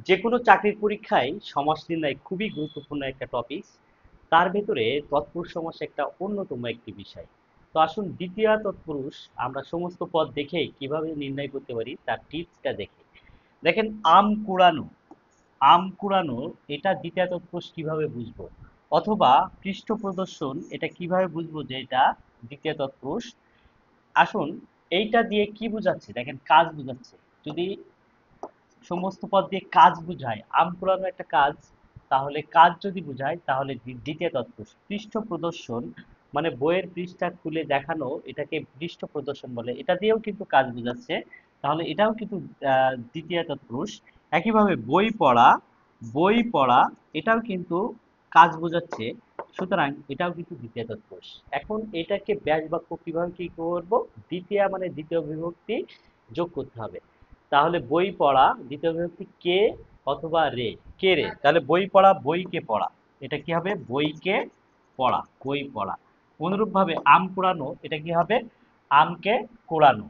যে কোনো চাকরির পরীক্ষায় সমাস নির্ণয় খুবই গুরুত্বপূর্ণ একটা টপিক। তার ভেতরে তৎপুরুষ সমাস একটা অন্যতম একটি বিষয়। তো আসুন দ্বিতীয়া তৎপুরুষ আমরা সমস্ত পদ দেখে কিভাবে নির্ণয় করতে পারি তার টিপসটা দেখে। দেখেন আম কুড়ানো, আম কুড়ানো এটা দ্বিতীয়া তৎপুরুষ কিভাবে বুঝবো, অথবা পৃষ্ঠ প্রদর্শন এটা কিভাবে বুঝবো যে এটা দ্বিতীয় তৎপুরুষ। আসুন এইটা দিয়ে কি বোঝাচ্ছে, দেখেন কাজ বোঝাচ্ছে। যদি সমস্ত পদ দিয়ে কাজ বোঝায়, আম কুড়ানো একটা কাজ, তাহলে কাজ যদি বোঝায় তাহলে দ্বিতীয় তৎপুরুষ। পৃষ্ঠ প্রদর্শন মানে বইয়ের পৃষ্ঠা খুলে দেখানো, এটাকে পৃষ্ঠ প্রদর্শন বলে, এটা দিয়েও কিন্তু কাজ বোঝাচ্ছে, তাহলে এটাও কিন্তু দ্বিতীয় তৎপুরুষ। একইভাবে বই পড়া, বই পড়া এটাও কিন্তু কাজ বোঝাচ্ছে, সুতরাং এটাও কিন্তু দ্বিতীয় তৎপুরুষ। এখন এটাকে ব্যাস বাক্য কিভাবে কি করব, দ্বিতীয়া মানে দ্বিতীয় বিভক্তি যোগ করতে হবে। তাহলে বই পড়া দ্বিতীয় বিভক্তি কে অথবা রে, কে রে, তাহলে বই পড়া বইকে পড়া, এটা কি হবে বইকে পড়া, বই পড়া। অনুরূপভাবে আম কুড়ানো এটা কি হবে আমকে কুড়ানো।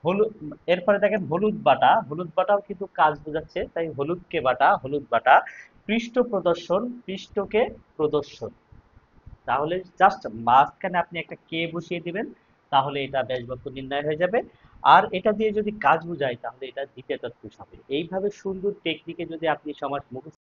হলুদ, এরপরে দেখেন হলুদ বাটা, হলুদ বাটাও কিন্তু কাজ বোঝাচ্ছে, তাই হলুদকে বাটা, হলুদ বাটা। পৃষ্ঠ প্রদর্শন, পৃষ্ঠকে প্রদর্শন। তাহলে জাস্ট মাঝখানে আপনি একটা কে বসিয়ে দিবেন, তাহলে এটা ব্যাস বাক্য নির্ণয় হয়ে যাবে। আর এটা দিয়ে যদি কাজ বোঝায় তাহলে এটা দ্বিতীয় তৎপুরুষ হবে। এইভাবে সুন্দর টেকনিকে যদি আপনি সমাজ মুখস্থ